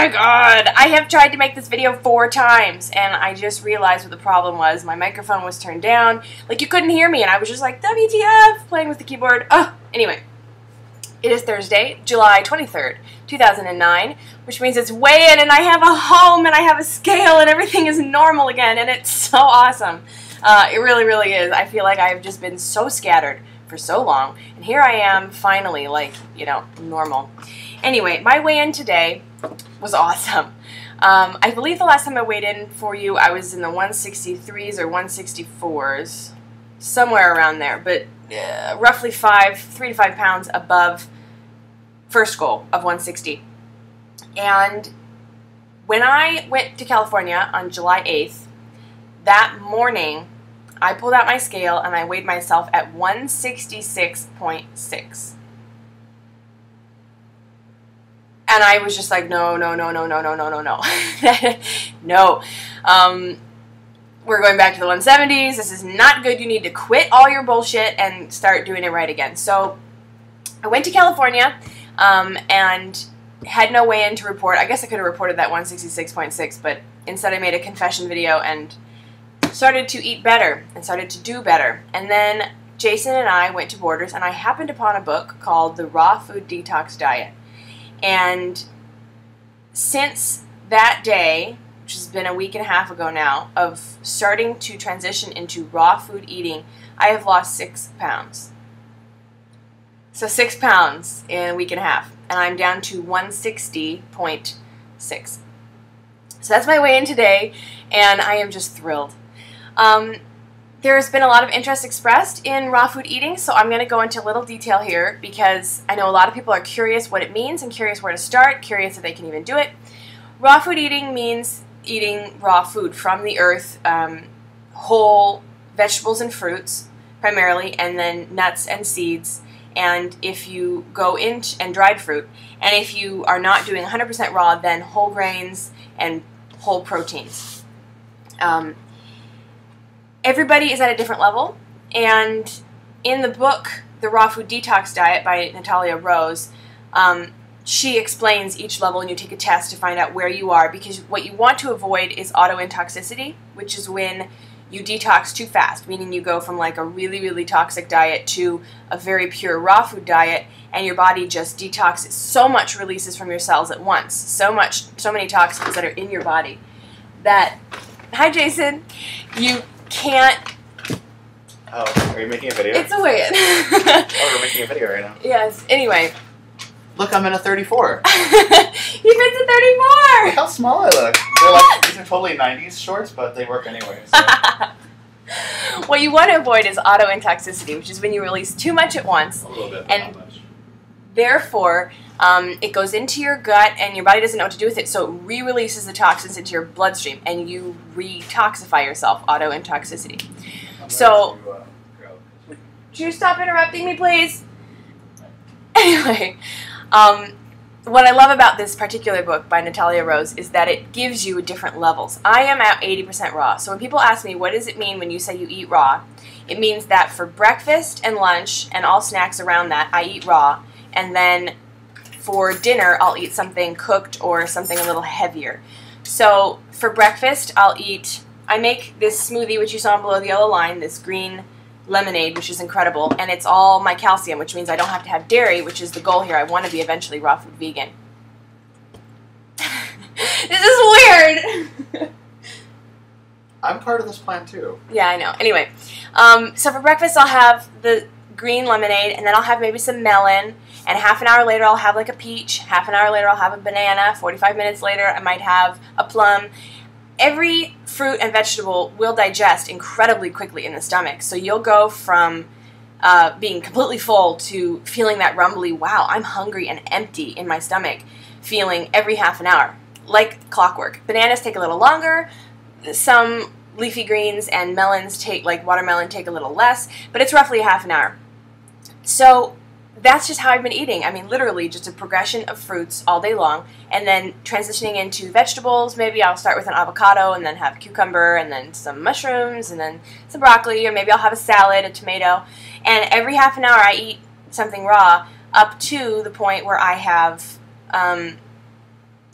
my god! I have tried to make this video 4 times, and I just realized what the problem was. My microphone was turned down. Like, you couldn't hear me, and I was just like, WTF, playing with the keyboard. Anyway. It is Thursday, July 23rd, 2009, which means it's weigh-in, and I have a home, and I have a scale, and everything is normal again, and it's so awesome. It really, really is. I feel like I've just been so scattered for so long, and here I am, finally, like, you know, normal. Anyway, my weigh-in today was awesome. I believe the last time I weighed in for you, I was in the 163s or 164s, somewhere around there, but roughly 3 to 5 pounds above first goal of 160. And when I went to California on July 8th, that morning, I pulled out my scale and I weighed myself at 166.6. And I was just like, no, no, no, no, no, no, no, no, no. No. We're going back to the 170s. This is not good. You need to quit all your bullshit and start doing it right again. So I went to California and had no weigh-in to report. I guess I could have reported that 166.6, but instead I made a confession video and started to eat better and started to do better. And then Jason and I went to Borders, and I happened upon a book called The Raw Food Detox Diet. And since that day, which has been a week and a half ago now, of starting to transition into raw food eating, I have lost 6 pounds. So 6 pounds in a week and a half, and I'm down to 160.6. So that's my weigh-in today, and I am just thrilled. There's been a lot of interest expressed in raw food eating, so I'm going to go into a little detail here because I know a lot of people are curious what it means and curious where to start, curious if they can even do it. Raw food eating means eating raw food from the earth, whole vegetables and fruits primarily, and then nuts and seeds, and if you go into, and dried fruit, and if you are not doing 100% raw, then whole grains and whole proteins. Everybody is at a different level, and in the book, The Raw Food Detox Diet by Natalia Rose, she explains each level, and you take a test to find out where you are, because what you want to avoid is autointoxicity, which is when you detox too fast, meaning you go from like a really, really toxic diet to a very pure raw food diet, and your body just detoxes. So much releases from your cells at once, so many toxins that are in your body that, hi Jason, you can't. Oh, are you making a video? It's a weigh-in. Oh, we're making a video right now. Yes, anyway. Look, I'm in a 34. You fit to 34! Look how small I look. They're like, these are totally 90s shorts, but they work anyway. So. What you want to avoid is autointoxicity, which is when you release too much at once. A little bit, but and not much. Therefore, it goes into your gut, and your body doesn't know what to do with it, so it re-releases the toxins into your bloodstream, and you re-toxify yourself, autointoxicity. So, would you stop interrupting me, please? Anyway, what I love about this particular book by Natalia Rose is that it gives you different levels. I am at 80% raw, so when people ask me, what does it mean when you say you eat raw? It means that for breakfast and lunch and all snacks around that, I eat raw, and then for dinner, I'll eat something cooked or something a little heavier. So for breakfast, I make this smoothie, which you saw below the yellow line, this green lemonade, which is incredible, and it's all my calcium, which means I don't have to have dairy, which is the goal here. I want to be eventually raw food vegan. This is weird! I'm part of this plan too. Yeah, I know. Anyway, so for breakfast I'll have the green lemonade, and then I'll have maybe some melon, and half an hour later I'll have like a peach, half an hour later I'll have a banana, 45 minutes later I might have a plum. Every fruit and vegetable will digest incredibly quickly in the stomach, so you'll go from being completely full to feeling that rumbly, wow, I'm hungry and empty in my stomach, feeling every half an hour, like clockwork. Bananas take a little longer, some leafy greens and melons like watermelon take a little less, but it's roughly a half an hour. So that's just how I've been eating. I mean, literally just a progression of fruits all day long, and then transitioning into vegetables. Maybe I'll start with an avocado and then have cucumber and then some mushrooms and then some broccoli, or maybe I'll have a salad, a tomato, and every half an hour I eat something raw up to the point where I have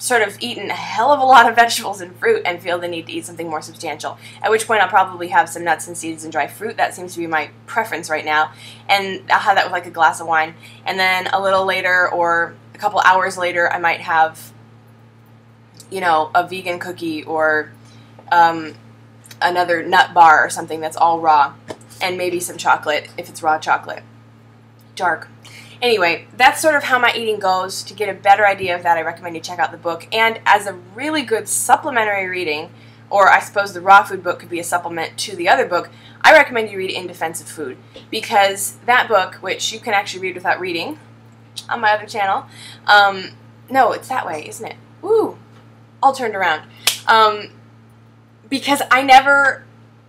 sort of eaten a hell of a lot of vegetables and fruit and feel the need to eat something more substantial, at which point I'll probably have some nuts and seeds and dry fruit. That seems to be my preference right now, and I'll have that with like a glass of wine, and then a little later or a couple hours later I might have, you know, a vegan cookie or another nut bar or something that's all raw, and maybe some chocolate if it's raw chocolate. Dark. Anyway, that's sort of how my eating goes. To get a better idea of that, I recommend you check out the book. And as a really good supplementary reading, or I suppose the raw food book could be a supplement to the other book, I recommend you read In Defense of Food, because that book, which you can actually read without reading on my other channel, no, it's that way, isn't it? Woo! All turned around. Because I never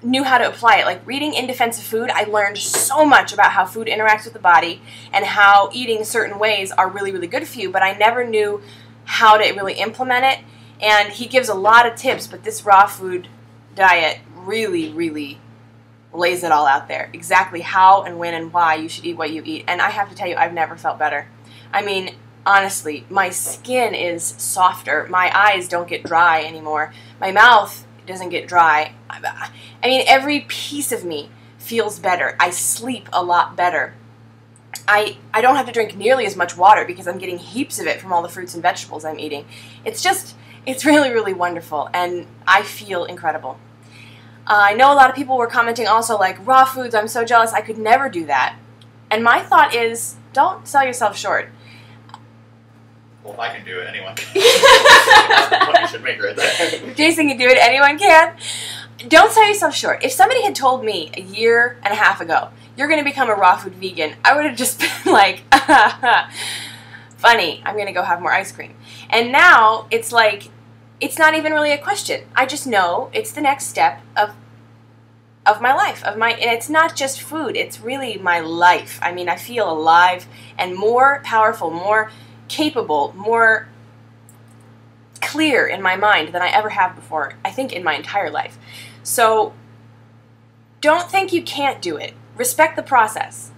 knew how to apply it. Like reading In Defense of Food, I learned so much about how food interacts with the body and how eating certain ways are really, really good for you, but I never knew how to really implement it. And he gives a lot of tips, but this raw food diet really, really lays it all out there. Exactly how and when and why you should eat what you eat. And I have to tell you, I've never felt better. I mean, honestly, my skin is softer. My eyes don't get dry anymore. My mouth doesn't get dry. I mean, every piece of me feels better. I sleep a lot better. I don't have to drink nearly as much water because I'm getting heaps of it from all the fruits and vegetables I'm eating. It's really, really wonderful, and I feel incredible. I know a lot of people were commenting also like, raw foods, I'm so jealous, I could never do that. And my thought is, don't sell yourself short. Well, if I can do it, anyone can. You should make her that. If Jason can do it, anyone can. Don't sell yourself short. If somebody had told me a year and a half ago, you're going to become a raw food vegan, I would have just been like, funny, I'm going to go have more ice cream. And now it's like, it's not even really a question. I just know it's the next step of my life, and it's not just food, it's really my life. I mean, I feel alive and more powerful, more capable, more clear in my mind than I ever have before, I think, in my entire life. So don't think you can't do it. Respect the process.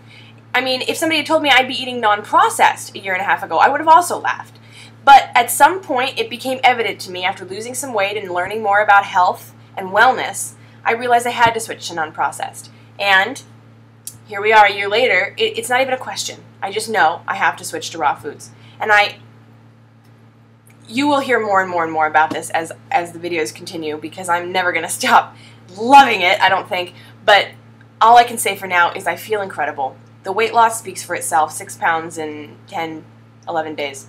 I mean, if somebody had told me I'd be eating non-processed a year and a half ago, I would have also laughed. But at some point, it became evident to me after losing some weight and learning more about health and wellness, I realized I had to switch to non-processed. And here we are a year later, it's not even a question. I just know I have to switch to raw foods. And you will hear more and more and more about this as the videos continue, because I'm never going to stop loving it, I don't think. But all I can say for now is I feel incredible. The weight loss speaks for itself, 6 pounds in 10, 11 days.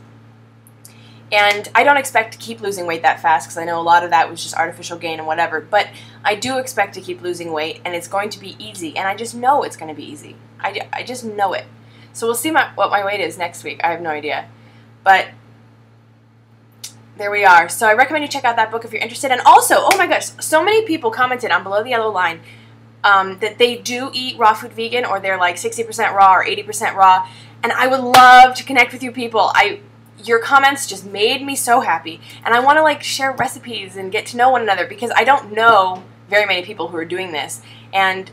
And I don't expect to keep losing weight that fast, because I know a lot of that was just artificial gain and whatever. But I do expect to keep losing weight, and it's going to be easy. And I just know it's going to be easy. I just know it. So we'll see what my weight is next week. I have no idea. But there we are. So I recommend you check out that book if you're interested. And also, oh my gosh, so many people commented on Below the Yellow Line that they do eat raw food vegan, or they're like 60% raw or 80% raw. And I would love to connect with you people. Your comments just made me so happy. And I want to like share recipes and get to know one another, because I don't know very many people who are doing this. And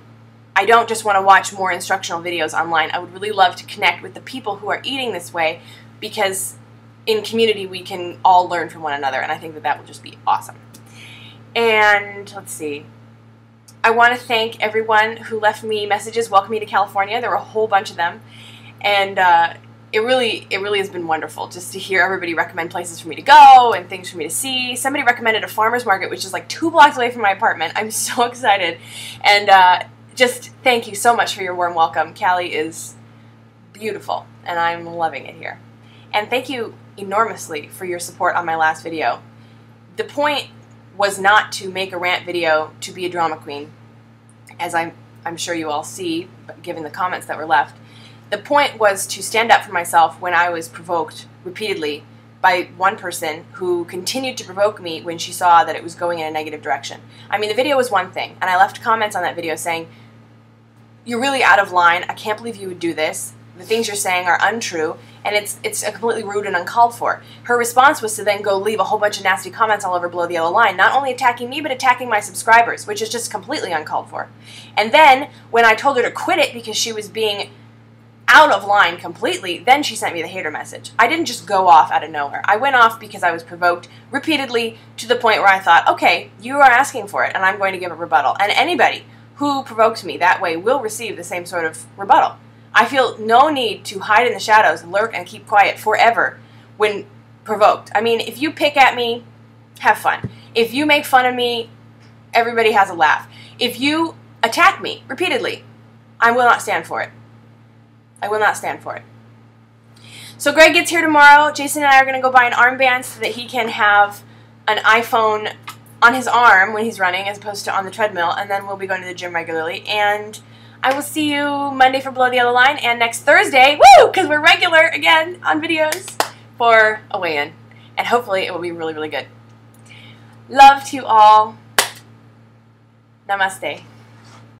I don't just want to watch more instructional videos online. I would really love to connect with the people who are eating this way, because in community we can all learn from one another, and I think that will just be awesome. And let's see. I want to thank everyone who left me messages welcoming me to California. There were a whole bunch of them, and it really has been wonderful just to hear everybody recommend places for me to go and things for me to see. Somebody recommended a farmer's market, which is like 2 blocks away from my apartment. I'm so excited. And just thank you so much for your warm welcome. Cali is beautiful, and I'm loving it here. And thank you enormously for your support on my last video. The point was not to make a rant video to be a drama queen, as I'm sure you all see, given the comments that were left. The point was to stand up for myself when I was provoked repeatedly by one person who continued to provoke me when she saw that it was going in a negative direction. I mean, the video was one thing, and I left comments on that video saying, "You're really out of line. I can't believe you would do this. The things you're saying are untrue, and it's completely rude and uncalled for." Her response was to then go leave a whole bunch of nasty comments all over Below the Yellow Line, not only attacking me, but attacking my subscribers, which is just completely uncalled for. And then, when I told her to quit it because she was being out of line completely, then she sent me the hater message. I didn't just go off out of nowhere. I went off because I was provoked repeatedly to the point where I thought, okay, you are asking for it, and I'm going to give a rebuttal. And anybody who provokes me that way will receive the same sort of rebuttal. I feel no need to hide in the shadows, lurk, and keep quiet forever when provoked. I mean, if you pick at me, have fun. If you make fun of me, everybody has a laugh. If you attack me repeatedly, I will not stand for it. I will not stand for it. So Greg gets here tomorrow. Jason and I are going to go buy an armband so that he can have an iPhone on his arm when he's running as opposed to on the treadmill, and then we'll be going to the gym regularly. And I will see you Monday for Below the Yellow Line, and next Thursday, woo, because we're regular again on videos, for a weigh-in. And hopefully it will be really, really good. Love to you all. Namaste.